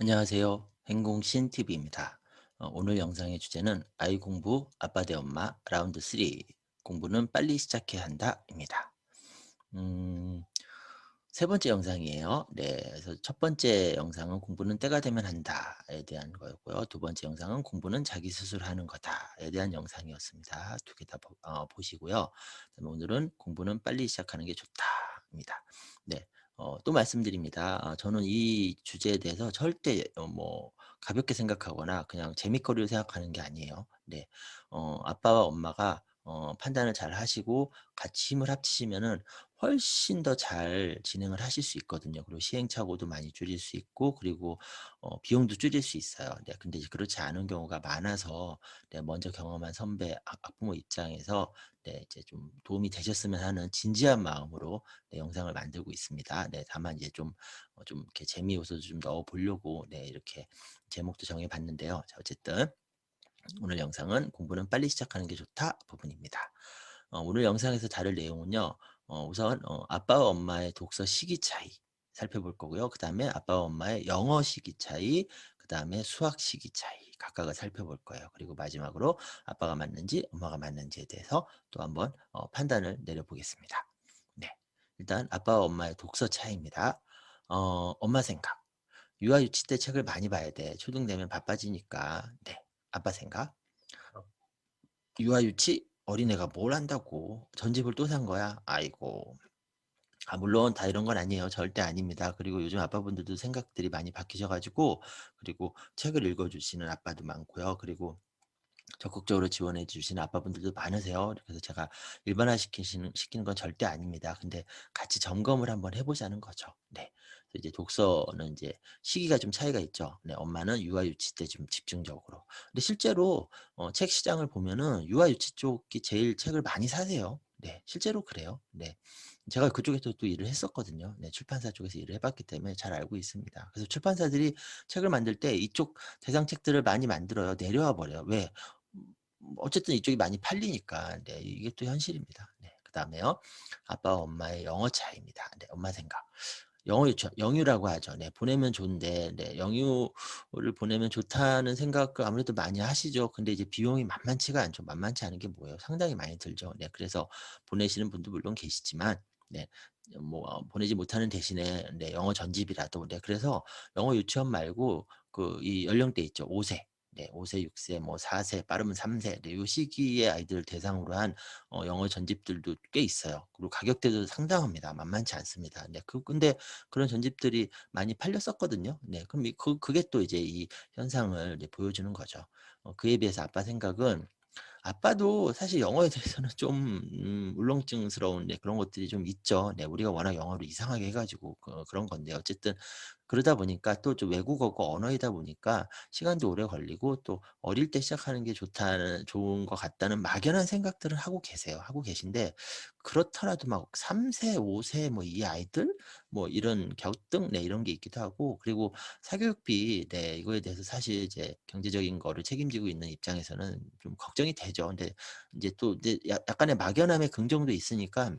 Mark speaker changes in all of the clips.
Speaker 1: 안녕하세요. 행공신 TV입니다. 오늘 영상의 주제는 아이 공부 아빠 대 엄마 라운드 3 공부는 빨리 시작해야 한다입니다. 음, 세 번째 영상이에요. 네, 그래서 첫 번째 영상은 공부는 때가 되면 한다에 대한 거였고요. 두 번째 영상은 공부는 자기 스스로 하는 거다에 대한 영상이었습니다. 두 개 다 보시고요. 그다음에 오늘은 공부는 빨리 시작하는 게 좋다입니다. 네, 또 말씀드립니다. 저는 이 주제에 대해서 절대 가볍게 생각하거나 그냥 재미거리로 생각하는 게 아니에요. 네, 아빠와 엄마가 판단을 잘 하시고 같이 힘을 합치시면은 훨씬 더 잘 진행을 하실 수 있거든요. 그리고 시행착오도 많이 줄일 수 있고, 그리고 비용도 줄일 수 있어요. 네, 근데 이제 그렇지 않은 경우가 많아서 네, 먼저 경험한 선배 학부모 입장에서 네, 이제 좀 도움이 되셨으면 하는 진지한 마음으로 네, 영상을 만들고 있습니다. 네, 다만 이제 좀 이렇게 재미 요소도 좀 넣어 보려고 네, 이렇게 제목도 정해 봤는데요. 자, 어쨌든 오늘 영상은 공부는 빨리 시작하는 게 좋다 부분입니다. 오늘 영상에서 다룰 내용은요. 우선 아빠와 엄마의 독서 시기 차이 살펴볼 거고요. 그 다음에 아빠와 엄마의 영어 시기 차이, 그 다음에 수학 시기 차이 각각을 살펴볼 거예요. 그리고 마지막으로 아빠가 맞는지 엄마가 맞는지에 대해서 또 한번 판단을 내려보겠습니다. 네, 일단 아빠와 엄마의 독서 차이입니다. 엄마 생각. 유아 유치 때 책을 많이 봐야 돼. 초등 되면 바빠지니까. 네, 아빠 생각. 유아 유치? 어린애가 뭘 안다고. 전집을 또 산 거야? 아이고. 물론 다 이런 건 아니에요. 절대 아닙니다. 그리고 요즘 아빠분들도 생각들이 많이 바뀌셔 가지고, 그리고 책을 읽어 주시는 아빠도 많고요. 그리고 적극적으로 지원해 주시는 아빠분들도 많으세요. 그래서 제가 일반화 시키는 건 절대 아닙니다. 근데 같이 점검을 한번 해 보자는 거죠. 네. 그래서 이제 독서는 이제 시기가 좀 차이가 있죠. 네. 엄마는 육아 유치 때 좀 집중적으로. 근데 실제로 책 시장을 보면은 육아 유치 쪽이 제일 책을 많이 사세요. 네. 실제로 그래요. 네. 제가 그쪽에서 또 일을 했었거든요. 네. 출판사 쪽에서 일을 해 봤기 때문에 잘 알고 있습니다. 그래서 출판사들이 책을 만들 때 이쪽 대상 책들을 많이 만들어요. 내려와 버려요. 왜? 어쨌든 이쪽이 많이 팔리니까. 네. 이게 또 현실입니다. 네. 그다음에요. 아빠와 엄마의 영어 차이입니다. 네. 엄마 생각. 영어 유치 영유라고 하죠. 네. 보내면 좋은데 네 영유를 보내면 좋다는 생각을 아무래도 많이 하시죠. 근데 이제 비용이 만만치가 않죠. 만만치 않은 게 뭐예요? 상당히 많이 들죠. 네. 그래서 보내시는 분도 물론 계시지만 네. 보내지 못하는 대신에 네 영어 전집이라도 네 그래서 영어 유치원 말고 그 이 연령대 있죠. 5 세. 네. 5 세, 6세 뭐 4세 빠르면 3 세 네 요 시기의 아이들을 대상으로 한 영어 전집들도 꽤 있어요. 그리고 가격대도 상당합니다. 만만치 않습니다. 네. 근데 그런 전집들이 많이 팔렸었거든요. 네. 그럼 그게 또 이제 이 현상을 이제 보여주는 거죠. 그에 비해서 아빠 생각은 아빠도 사실 영어에 대해서는 좀 울렁증스러운 네 그런 것들이 좀 있죠. 네. 우리가 워낙 영어를 이상하게 해 가지고 그런 건데 어쨌든 그러다 보니까 또 좀 외국어고 언어이다 보니까 시간도 오래 걸리고 또 어릴 때 시작하는 게 좋은 것 같다는 막연한 생각들을 하고 계세요. 하고 계신데 그렇더라도 막 3 세, 5세 뭐 이 아이들 뭐 이런 갸우뚱 네 이런 게 있기도 하고 그리고 사교육비 네 이거에 대해서 사실 이제 경제적인 거를 책임지고 있는 입장에서는 좀 걱정이 되죠. 근데 인제 또 이제 약간의 막연함의 긍정도 있으니까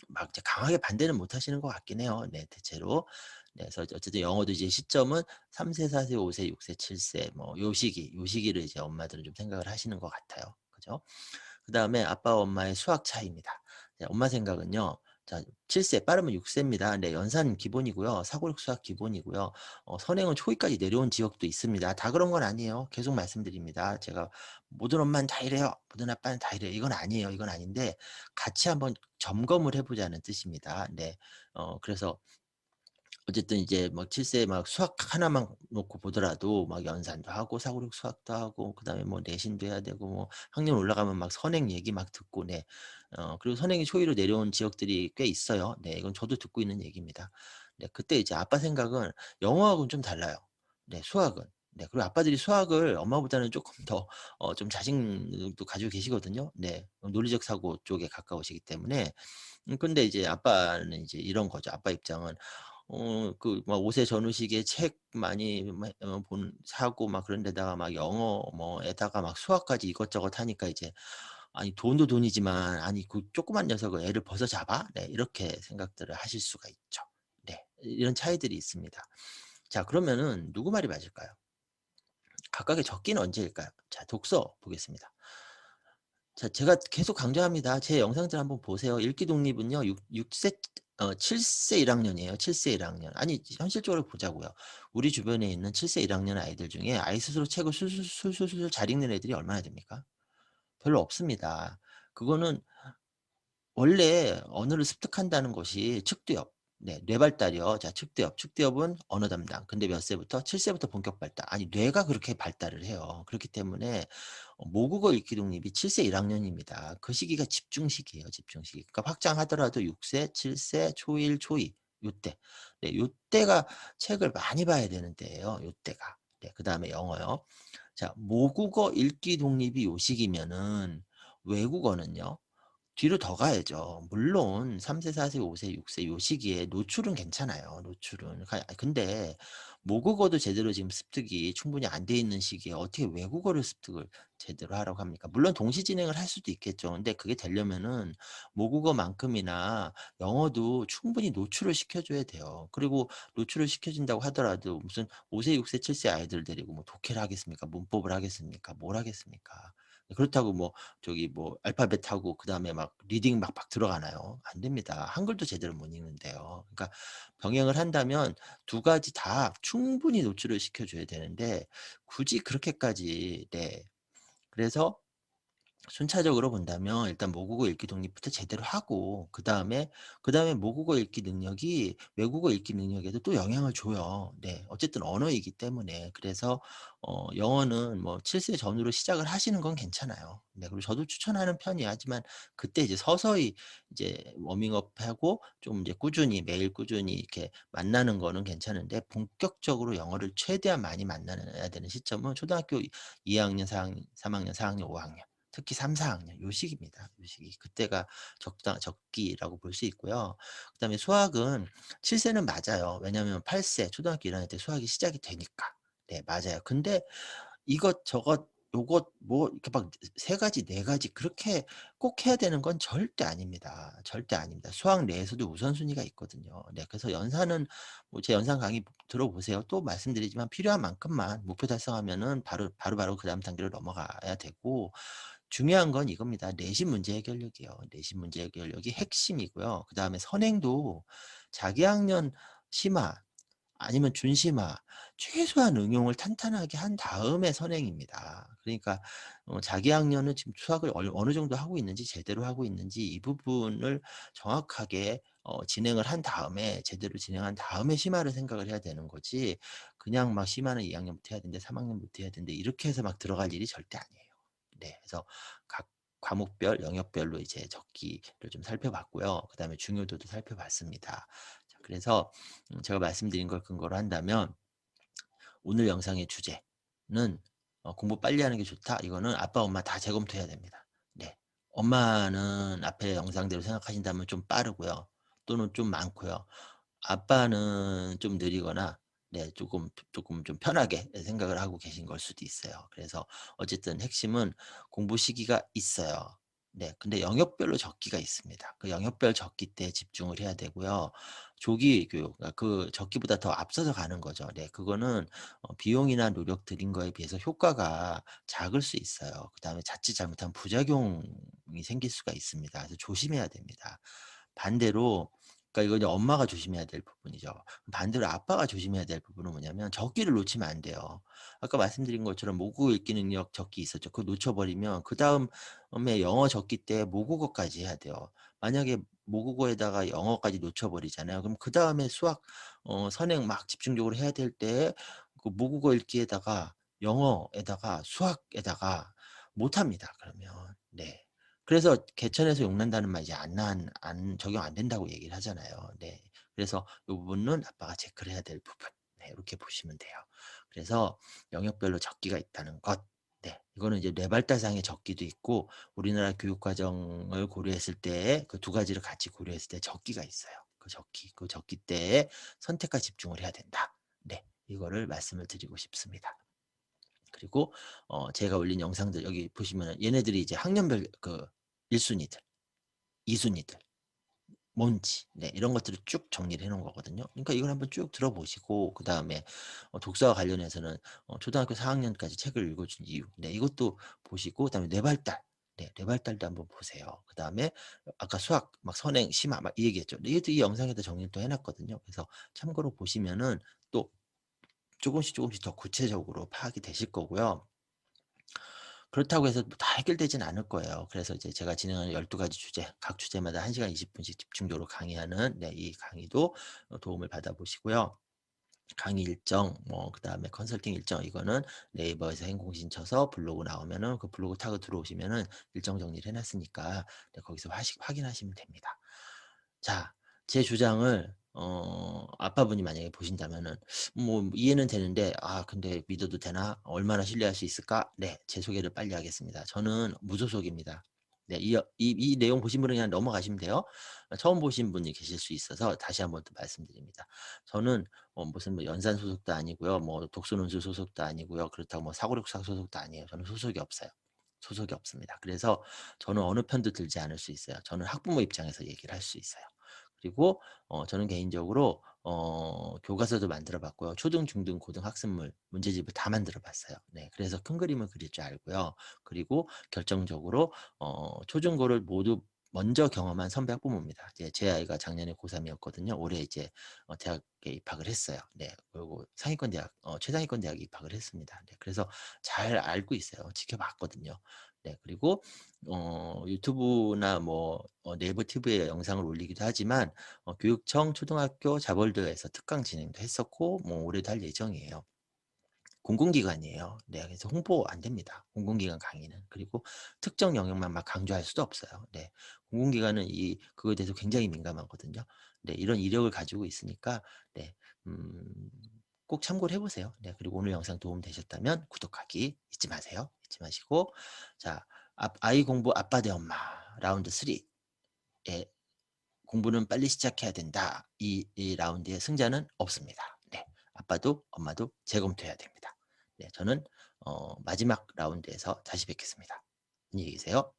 Speaker 1: 막 이제 강하게 반대는 못 하시는 것 같긴 해요. 네 대체로. 네 그래서 어쨌든 영어도 이제 시점은 3 세, 4 세, 5 세, 6 세, 7세 뭐 요 시기를 이제 엄마들은 좀 생각을 하시는 것 같아요. 그죠? 그다음에 아빠와 엄마의 수학 차이입니다. 네 엄마 생각은요. 자 7세 빠르면 6 세입니다. 네 연산 기본이고요. 사고력 수학 기본이고요. 선행은 초기까지 내려온 지역도 있습니다. 다 그런 건 아니에요. 계속 말씀드립니다. 제가 모든 엄마는 다 이래요. 모든 아빠는 다 이래요. 이건 아니에요. 이건 아닌데 같이 한번 점검을 해 보자는 뜻입니다. 네. 그래서 어쨌든 이제 막 7세 막 수학 하나만 놓고 보더라도 막 연산도 하고 사고력 수학도 하고 그다음에 뭐 내신도 해야 되고 뭐 학년 올라가면 막 선행 얘기 막 듣고 네. 그리고 선행이 초기로 내려온 지역들이 꽤 있어요. 네. 이건 저도 듣고 있는 얘기입니다. 네. 그때 이제 아빠 생각은 영어하고는 좀 달라요. 네. 수학은. 네. 그리고 아빠들이 수학을 엄마보다는 쪼끔 더 좀 자신도 가지고 계시거든요. 네. 논리적 사고 쪽에 가까우시기 때문에. 근데 이제 아빠는 이제 이런 거죠. 아빠 입장은 그 막 5세 전후식에 책 많이 막 사고 막 그런 데다가 막 영어 뭐에다가 막 수학까지 이것저것 하니까 이제 '아니 돈도 돈이지만 아니 그 조그만 녀석을 애를 버서 잡아?' 네 이렇게 생각들을 하실 수가 있죠. 네. 이런 차이들이 있습니다. 자 그러면은 누구 말이 맞을까요? 각각의 적기는 언제일까요? 자 독서 보겠습니다. 자 제가 계속 강조합니다. 제 영상들 한번 보세요. 읽기 독립은요 6세 7세 1 학년이에요. 7세 1 학년. 아니 현실적으로 보자고요. 우리 주변에 있는 7세 1 학년 아이들 중에 아이 스스로 책을 술술술술술 잘 읽는 애들이 얼마나 됩니까? 별로 없습니다. 그거는 원래 언어를 습득한다는 것이 측두엽, 네 뇌 발달이요. 자 측두엽, 측두엽은 언어 담당. 근데 몇 세부터? 7 세부터 본격 발달. 아니 뇌가 그렇게 발달을 해요. 그렇기 때문에 모국어 읽기 독립이 7세 1 학년입니다. 그 시기가 집중 시기예요, 집중 시기. 그러니까 확장하더라도 6 세, 7 세, 초1, 초2 요때. 네 요때가 책을 많이 봐야 되는 때예요, 요때가. 네 그다음에 영어요. 자 모국어 읽기 독립이 요 시기면은 외국어는요 뒤로 더 가야죠. 물론 3 세, 4 세, 5 세, 6세 요 시기에 노출은 괜찮아요, 노출은. 근데 모국어도 제대로 지금 습득이 충분히 안 돼 있는 시기에 어떻게 외국어를 습득을 제대로 하라고 합니까? 물론 동시 진행을 할 수도 있겠죠. 근데 그게 되려면은 모국어만큼이나 영어도 충분히 노출을 시켜 줘야 돼요. 그리고 노출을 시켜 준다고 하더라도 무슨 5 세, 6 세, 7세 아이들 데리고 뭐 독해를 하겠습니까? 문법을 하겠습니까? 뭘 하겠습니까? 그렇다고 뭐 저기 뭐 알파벳 하고 그다음에 막 리딩 막 들어가나요? 안 됩니다. 한글도 제대로 못 읽는데요. 그러니까 병행을 한다면 두 가지 다 충분히 노출을 시켜 줘야 되는데 굳이 그렇게까지 네. 그래서 순차적으로 본다면 일단 모국어 읽기 독립부터 제대로 하고 그다음에 모국어 읽기 능력이 외국어 읽기 능력에도 또 영향을 줘요. 네. 어쨌든 언어이기 때문에. 그래서 영어는 뭐 7세 전후로 시작을 하시는 건 괜찮아요. 네. 그리고 저도 추천하는 편이야. 하지만 그때 이제 서서히 이제 워밍업하고 좀 이제 꾸준히 매일 꾸준히 이렇게 만나는 거는 괜찮은데 본격적으로 영어를 최대한 많이 만나야 되는 시점은 초등학교 2 학년, 4 학년, 3 학년, 4 학년, 5 학년. 특히 3-4 학년 요 시기입니다. 요 시기. 그때가 적기라고 볼 수 있고요. 그다음에 수학은 7 세는 맞아요. 왜냐하면 8세 초등학교 1 학년 때 수학이 시작이 되니까. 네 맞아요. 근데 이것저것 요것 뭐 이렇게 막 세 가지 네 가지 그렇게 꼭 해야 되는 건 절대 아닙니다. 절대 아닙니다. 수학 내에서도 우선순위가 있거든요. 네 그래서 연산은 뭐 제 연산 강의 들어보세요. 또 말씀드리지만 필요한 만큼만 목표 달성하면은 바로바로 그다음 단계로 넘어가야 되고 중요한 건 이겁니다. 내신 문제 해결력이요. 내신 문제 해결력이 핵심이고요. 그다음에 선행도 자기 학년 심화 아니면 준심화 최소한 응용을 탄탄하게 한 다음에 선행입니다. 그러니까 자기 학년은 지금 수학을 어느 정도 하고 있는지 제대로 하고 있는지 이 부분을 정확하게 진행을 한 다음에 제대로 진행한 다음에 심화를 생각을 해야 되는 거지 그냥 막 심화는 2 학년부터 해야 되는데 3 학년부터 해야 되는데 이렇게 해서 막 들어갈 일이 절대 아니에요. 네. 그래서 각 과목별, 영역별로 이제 적기를 좀 살펴봤고요. 그다음에 중요도도 살펴봤습니다. 자 그래서 제가 말씀드린 걸 근거로 한다면 오늘 영상의 주제는 '공부 빨리 하는 게 좋다.' 이거는 아빠, 엄마 다 재검토해야 됩니다. 네. 엄마는 앞에 영상대로 생각하신다면 좀 빠르고요. 또는 좀 많고요. 아빠는 좀 느리거나 네 조금 좀 편하게 생각을 하고 계신 걸 수도 있어요. 그래서 어쨌든 핵심은 공부 시기가 있어요. 네. 근데 영역별로 적기가 있습니다. 그 영역별 적기 때 집중을 해야 되고요. 조기 교육 그 적기보다 더 앞서서 가는 거죠. 네. 그거는 비용이나 노력 들인 거에 비해서 효과가 작을 수 있어요. 그다음에 자칫 잘못하면 부작용이 생길 수가 있습니다. 그래서 조심해야 됩니다. 반대로 그러니까 이거 이제 엄마가 조심해야 될 부분이죠. 반대로 아빠가 조심해야 될 부분은 뭐냐면 적기를 놓치면 안 돼요. 아까 말씀드린 것처럼 모국어 읽기 능력 적기 있었죠. 그거 놓쳐 버리면 그다음에 영어 적기 때 모국어까지 해야 돼요. 만약에 모국어에다가 영어까지 놓쳐 버리잖아요. 그럼 그다음에 수학 선행 막 집중적으로 해야 될 때 그 모국어 읽기에다가 영어에다가 수학에다가 못 합니다 그러면. 네. 그래서 개천에서 욕 난다는 말 이제 안 적용 안 된다고 얘기를 하잖아요. 네. 그래서 요 부분은 아빠가 체크를 해야 될 부분. 네. 요렇게 보시면 돼요. 그래서 영역별로 적기가 있다는 것. 네. 이거는 이제 뇌발달상의 적기도 있고 우리나라 교육 과정을 고려했을 때 그 두 가지를 같이 고려했을 때 적기가 있어요. 그 적기 때에 선택과 집중을 해야 된다. 네. 이거를 말씀을 드리고 싶습니다. 그리고 제가 올린 영상들 여기 보시면은 얘네들이 이제 학년별 그 1 순위들, 2 순위들 뭔지 이런 것들을 쭉 정리를 해 놓은 거거든요. 그러니까 이걸 한번 쭉 들어보시고 그다음에 독서와 관련해서는 초등학교 4 학년까지 책을 읽어 준 이유 이것도 보시고 그다음에 뇌발달 뇌발달도 한번 보세요. 그다음에 아까 수학 막 선행, 심화 막 이 얘기했죠. 이것도 이 영상에다 정리를 또 해 놨거든요. 그래서 참고로 보시면은 또 조금씩 더 구체적으로 파악이 되실 거고요. 그렇다고 해서 뭐 다 해결되진 않을 거예요. 그래서 이제 제가 진행하는 12 가지 주제, 각 주제마다 1 시간 20 분씩 집중적으로 강의하는 이 강의도 도움을 받아 보시고요. 강의 일정 그다음에 컨설팅 일정 이거는 네이버에서 행공신 쳐서 블로그 나오면은 그 블로그 타고 들어오시면은 일정 정리를 해 놨으니까 거기서 확인하시면 됩니다. 자, 제 주장을 아빠분이 만약에 보신다면은 뭐 이해는 되는데 '아 근데 믿어도 되나? 얼마나 신뢰할 수 있을까?' 제 소개를 빨리 하겠습니다. 저는 무소속입니다. 이 내용 보신 분은 그냥 넘어가시면 돼요. 처음 보신 분이 계실 수 있어서 다시 한번 또 말씀드립니다. 저는 무슨 뭐 연산 소속도 아니고요. 뭐 독서논술 소속도 아니고요. 그렇다고 뭐 사고력사 소속도 아니에요. 저는 소속이 없어요. 소속이 없습니다. 그래서 저는 어느 편도 들지 않을 수 있어요. 저는 학부모 입장에서 얘기를 할 수 있어요. 그리고 저는 개인적으로 교과서도 만들어 봤고요. 초등, 중등, 고등 학습물 문제집을 다 만들어 봤어요. 네. 그래서 큰 그림을 그릴 줄 알고요. 그리고 결정적으로 초중고를 모두 먼저 경험한 선배 학부모입니다. 이제 제 아이가 작년에 고3 이었거든요. 올해 이제 대학에 입학을 했어요. 네. 그리고 상위권 대학 최상위권 대학에 입학을 했습니다. 네. 그래서 잘 알고 있어요. 지켜봤거든요. 네. 그리고 유튜브나 뭐 네이버 TV에 영상을 올리기도 하지만 교육청 초등학교 자벌드에서 특강 진행도 했었고 뭐 올해도 할 예정이에요. 공공기관이에요. 네. 그래서 홍보 안 됩니다. 공공기관 강의는. 그리고 특정 영역만 막 강조할 수도 없어요. 네. 공공기관은 그거에 대해서 굉장히 민감하거든요. 네. 이런 이력을 가지고 있으니까 네. 음 꼭 참고를 해 보세요. 네. 그리고 오늘 영상 도움 되셨다면 구독하기 잊지 마세요. 잊지 마시고 자, 아이 공부 아빠 대 엄마 라운드 3 예. 공부는 빨리 시작해야 된다. 이 라운드의 승자는 없습니다. 네. 아빠도 엄마도 재검토해야 됩니다. 네. 저는 마지막 라운드에서 다시 뵙겠습니다. 안녕히 계세요.